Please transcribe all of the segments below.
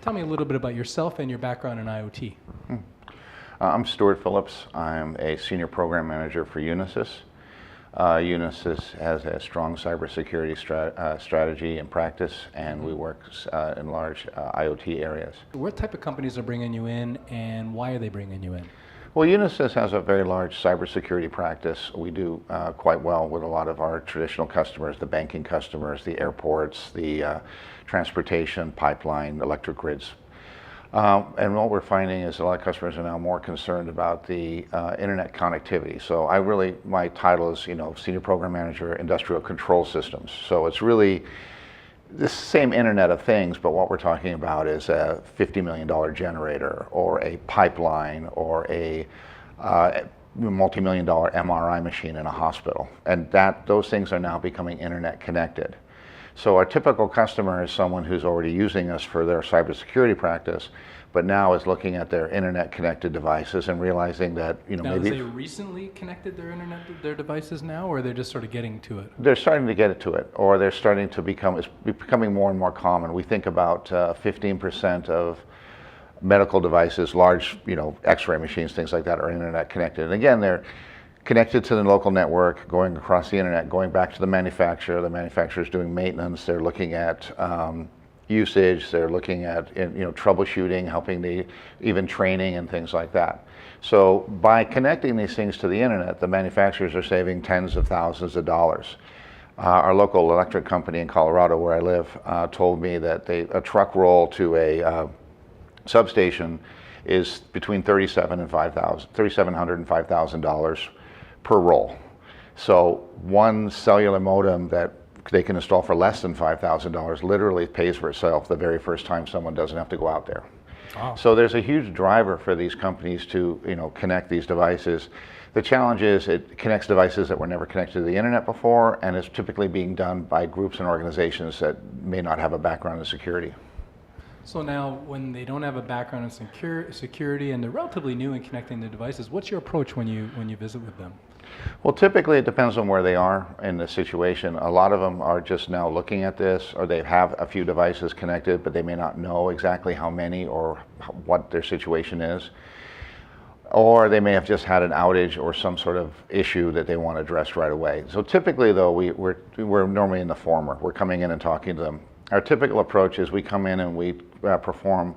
Tell me a little bit about yourself and your background in IoT. I'm Stuart Phillips. I'm a senior program manager for Unisys. Unisys has a strong cybersecurity strategy and practice, and we work in large IoT areas. What type of companies are bringing you in, and why are they bringing you in? Well, Unisys has a very large cybersecurity practice. We do quite well with a lot of our traditional customers, the banking customers, the airports, the transportation, pipeline, electric grids. And what we're finding is a lot of customers are now more concerned about the internet connectivity. So my title is, Senior Program Manager, Industrial Control Systems. So it's really the same Internet of Things, but what we're talking about is a $50 million generator, or a pipeline, or a multi-million dollar MRI machine in a hospital. And those things are now becoming internet connected. So our typical customer is someone who's already using us for their cybersecurity practice, but now is looking at their internet connected devices and realizing that, now, maybe they recently connected their devices now, or they're just sort of getting to it? they're starting to get to it, or they're starting to it's becoming more and more common. We think about 15% of medical devices, large, X-ray machines, things like that, are internet connected. And again, they're connected to the local network, going across the internet, going back to the manufacturer. The manufacturer is doing maintenance. They're looking at usage. They're looking at troubleshooting, helping even training and things like that. So by connecting these things to the internet, the manufacturers are saving tens of thousands of dollars. Our local electric company in Colorado, where I live, told me that a truck roll to a substation is between $3,700 and $5,000 per roll. So one cellular modem that they can install for less than $5,000 literally pays for itself the very first time someone doesn't have to go out there. Wow. So there's a huge driver for these companies to connect these devices. The challenge is it connects devices that were never connected to the internet before, and it's typically being done by groups and organizations that may not have a background in security. So now, when they don't have a background in security and they're relatively new in connecting the devices, what's your approach when you visit with them? Well, typically it depends on where they are in the situation. A lot of them are just now looking at this, or they have a few devices connected, but they may not know exactly how many or what their situation is. Or they may have just had an outage or some sort of issue that they want addressed right away. So typically, though, we're normally in the former. We're coming in and talking to them. Our typical approach is we come in and we perform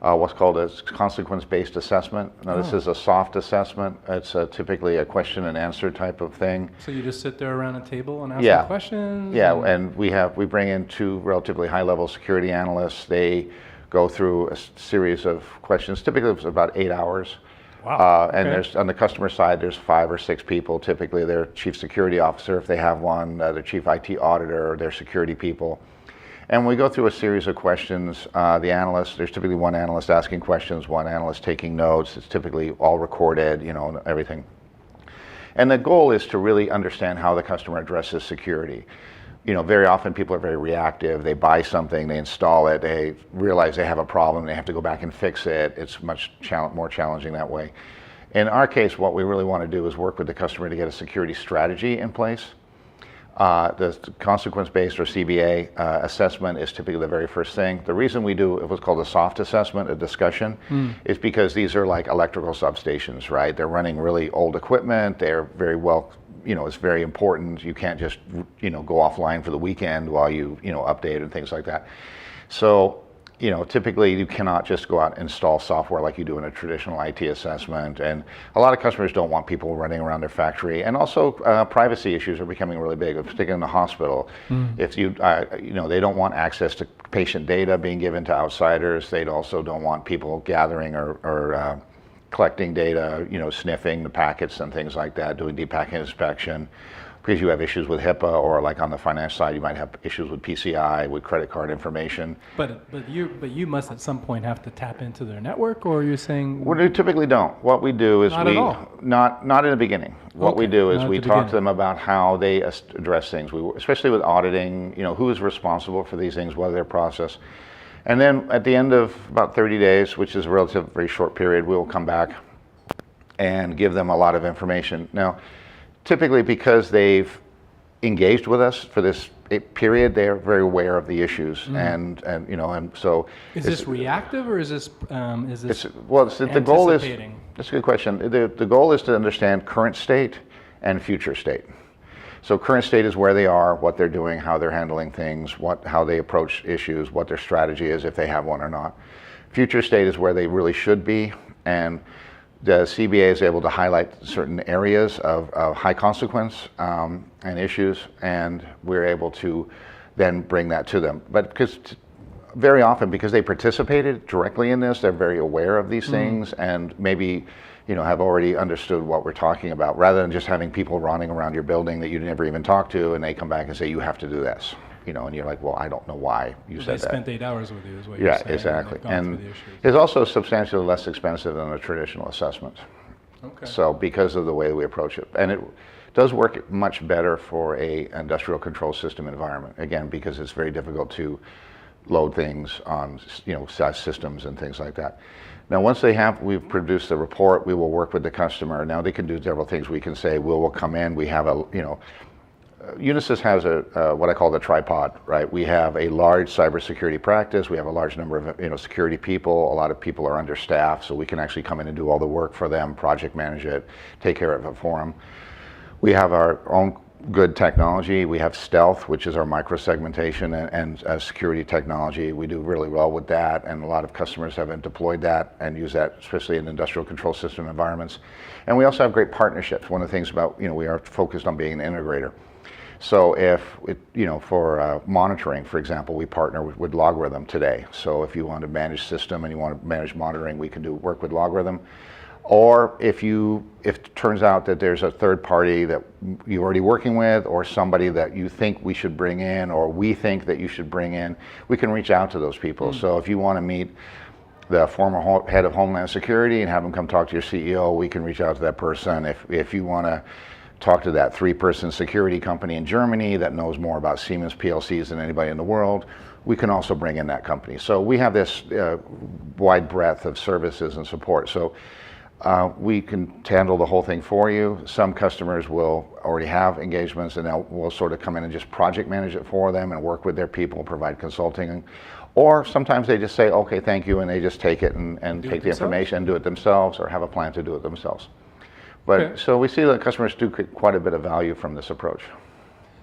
what's called a consequence-based assessment. Now, this is a soft assessment. It's typically a question and answer type of thing. So you just sit there around a table and ask them questions? Yeah, and we bring in two relatively high-level security analysts. They go through a series of questions. Typically, it's about 8 hours. Wow. And okay. there's on the customer side, there's 5 or 6 people. Typically, their chief security officer, if they have one, their chief IT auditor, their security people. And we go through a series of questions. The analyst, there's typically one analyst asking questions, one analyst taking notes. It's typically all recorded, everything. And the goal is to really understand how the customer addresses security. Very often people are very reactive. They buy something, they install it, they realize they have a problem, they have to go back and fix it. It's much more challenging that way. In our case, what we really want to do is work with the customer to get a security strategy in place. The consequence-based or CBA assessment is typically the very first thing. The reason we do what's called a soft assessment, a discussion, is because these are like electrical substations, right? They're running really old equipment. They're very well, it's very important. You can't just, go offline for the weekend while you, update and things like that. So, typically you cannot just go out and install software like you do in a traditional IT assessment. And a lot of customers don't want people running around their factory. And also privacy issues are becoming really big, particularly in the hospital. If they don't want access to patient data being given to outsiders. They also don't want people gathering or collecting data, sniffing the packets and things like that, doing deep packet inspection. Because you have issues with HIPAA, or like on the finance side, you might have issues with PCI, with credit card information. But you must at some point have to tap into their network, or you're saying? We typically don't. What we do is not at all. Not in the beginning. What we do is we talk to them about how they address things. Especially with auditing, who is responsible for these things, what are their process. And then at the end of about 30 days, which is a relatively very short period, we will come back and give them a lot of information. Now, typically because they've engaged with us for this period, they are very aware of the issues, and so. Is this reactive or is this The goal is. anticipating? That's a good question. The goal is to understand current state and future state. So current state is where they are, what they're doing, how they're handling things, how they approach issues, what their strategy is if they have one or not. Future state is where they really should be, and the CBA is able to highlight certain areas of high consequence and issues, and we're able to then bring that to them. But very often, because they participated directly in this, they're very aware of these things, and maybe have already understood what we're talking about, rather than just having people running around your building that you never even talk to, and they come back and say, you have to do this. And you're like, well, I don't know why you said that. They spent 8 hours with you, is what you're saying. Yeah, exactly. And it's also substantially less expensive than a traditional assessment. Okay. So because of the way we approach it. And it does work much better for a industrial control system environment, again, because it's very difficult to load things on size systems and things like that. Now, once we've produced the report, we will work with the customer. Now, they can do several things. We can say, we'll come in, we have Unisys has what I call the tripod, right? We have a large cybersecurity practice. We have a large number of security people. A lot of people are understaffed, so we can actually come in and do all the work for them, project manage it, take care of it for them. We have our own good technology. We have Stealth, which is our micro-segmentation and security technology. We do really well with that, and a lot of customers have deployed that and use that, especially in industrial control system environments. And we also have great partnerships. One of the things about, we are focused on being an integrator. So if, for monitoring, for example, we partner with Logarithm today. So if you want to manage system and you want to manage monitoring, we can work with Logarithm. Or if it turns out that there's a third party that you're already working with, or somebody that you think we should bring in, or we think that you should bring in, we can reach out to those people. So if you want to meet the former head of Homeland Security and have them come talk to your CEO, we can reach out to that person. If you want to talk to that 3-person security company in Germany that knows more about Siemens PLCs than anybody in the world, we can also bring in that company. So we have this wide breadth of services and support. So we can handle the whole thing for you. Some customers will already have engagements, and we'll sort of come in and just project manage it for them and work with their people, provide consulting. Or sometimes they just say, okay, thank you, and they just take it and take the information and do it themselves, or have a plan to do it themselves. But okay. So we see that customers do quite a bit of value from this approach.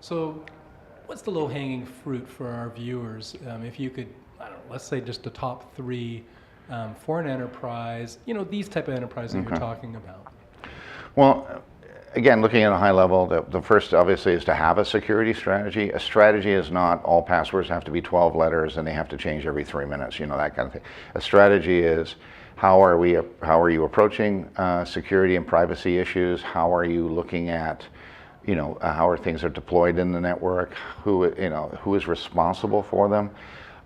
So what's the low-hanging fruit for our viewers? If you could, let's say just the top 3 for an enterprise, these type of enterprises that you're talking about. Well, again, looking at a high level, the first obviously is to have a security strategy. A strategy is not all passwords have to be 12 letters and they have to change every 3 minutes, that kind of thing. A strategy is how are you approaching security and privacy issues? How are you looking at, how are things are deployed in the network? Who is responsible for them?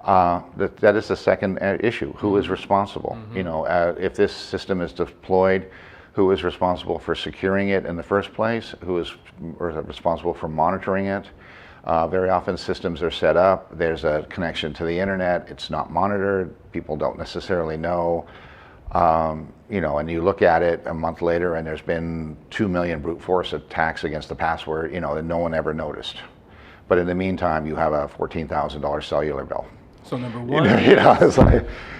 That is the second issue. Who is responsible? If this system is deployed, who is responsible for securing it in the first place? Who is responsible for monitoring it? Very often systems are set up, there's a connection to the internet, it's not monitored, people don't necessarily know. And you look at it a month later and there's been 2 million brute force attacks against the password, that no one ever noticed. But in the meantime, you have a $14,000 cellular bill. So number one,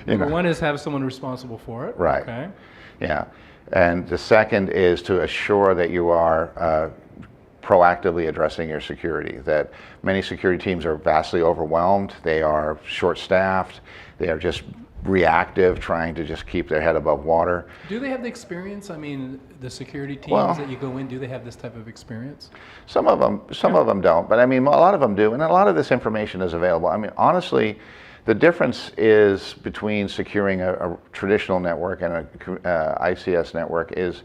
number one is have someone responsible for it. Right. Okay. Yeah. And the second is to assure that you are proactively addressing your security. That many security teams are vastly overwhelmed. They are short-staffed. They are just reactive, trying to just keep their head above water. Do they have the experience? I mean, the security teams that you go in, do they have this type of experience? Some of them don't, but I mean, a lot of them do, and a lot of this information is available. I mean, honestly, the difference is between securing a traditional network and a ICS network is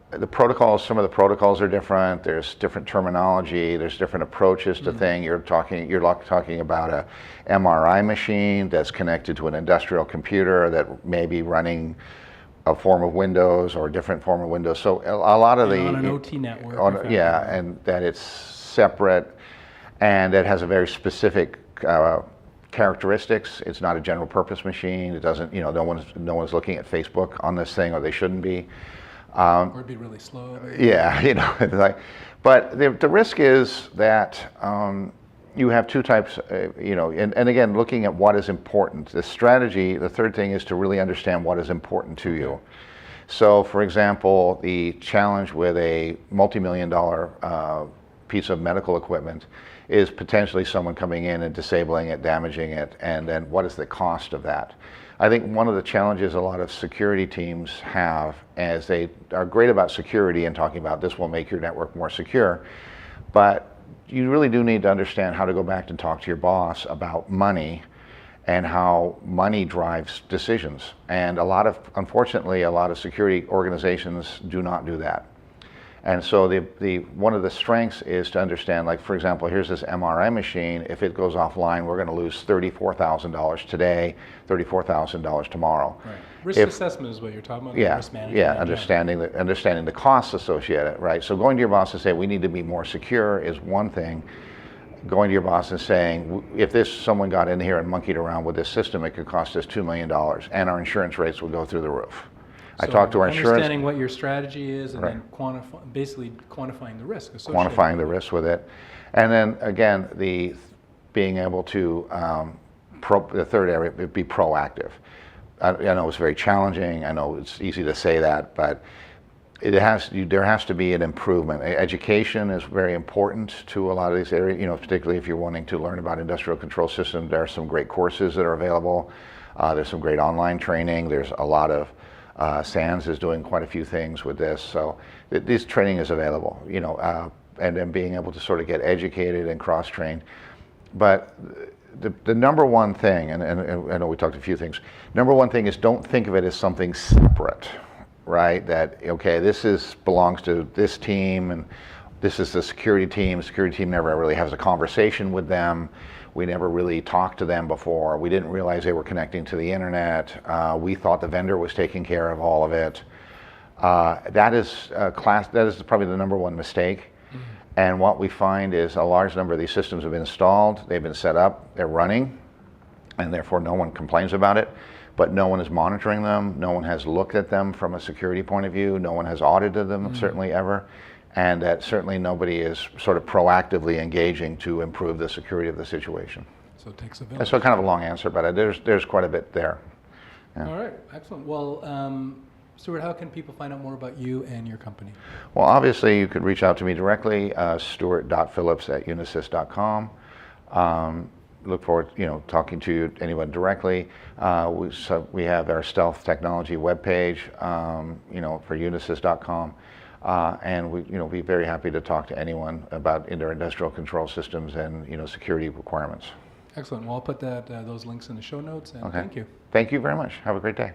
the protocols. Some of the protocols are different. There's different terminology. There's different approaches to things. You're talking about a MRI machine that's connected to an industrial computer that may be running a form of Windows or a different form of Windows. So a lot of on an OT network. And that it's separate, and it has a very specific characteristics. It's not a general purpose machine. It doesn't, no one's looking at Facebook on this thing, or they shouldn't be. Or it'd be really slow. Yeah, it's like, But the risk is that you have two types, and again, looking at what is important. The strategy, the third thing is to really understand what is important to you. So, for example, the challenge with a multi-million-dollar piece of medical equipment is potentially someone coming in and disabling it, damaging it, and then what is the cost of that? I think one of the challenges a lot of security teams have, as they are great about security and talking about this will make your network more secure, but you really do need to understand how to go back and talk to your boss about money and how money drives decisions. And unfortunately, a lot of security organizations do not do that. And so one of the strengths is to understand, like, for example, here's this MRI machine. If it goes offline, we're going to lose $34,000 today, $34,000 tomorrow. Right. Risk assessment is what you're talking about. Yeah, risk management. yeah, understanding the costs associated, right? So going to your boss and say we need to be more secure is one thing. Going to your boss and saying, if someone got in here and monkeyed around with this system, it could cost us $2 million, and our insurance rates would go through the roof. So I talked to our insurance. Understanding what your strategy is, and right. then basically quantifying the risk associated. Quantifying the risk with it, and then again, being able to the third area would be proactive. I know it's very challenging. I know it's easy to say that, but there has to be an improvement. Education is very important to a lot of these areas. Particularly if you're wanting to learn about industrial control systems, there are some great courses that are available. There's some great online training. There's a lot of SANS is doing quite a few things with this, so this training is available, and then being able to sort of get educated and cross-trained. But the number one thing, and I know we talked a few things, number one thing is don't think of it as something separate, right? That, okay, belongs to this team, and this is the security team. The security team never really has a conversation with them. We never really talked to them before. We didn't realize they were connecting to the internet. We thought the vendor was taking care of all of it. That is probably the number one mistake. Mm-hmm. And what we find is a large number of these systems have been installed, they've been set up, they're running, and therefore no one complains about it. But no one is monitoring them. No one has looked at them from a security point of view. No one has audited them, certainly ever. And that certainly nobody is sort of proactively engaging to improve the security of the situation. So it takes a village. So kind of a long answer, but there's quite a bit there. Yeah. All right, excellent. Well, Stuart, how can people find out more about you and your company? Well, obviously you could reach out to me directly, stuart.phillips@unisys.com. Look forward, talking to anyone directly. We have our stealth technology webpage, for unisys.com. And we'll be very happy to talk to anyone about their industrial control systems and security requirements. Excellent. Well, I'll put those links in the show notes. And okay. Thank you. Thank you very much. Have a great day.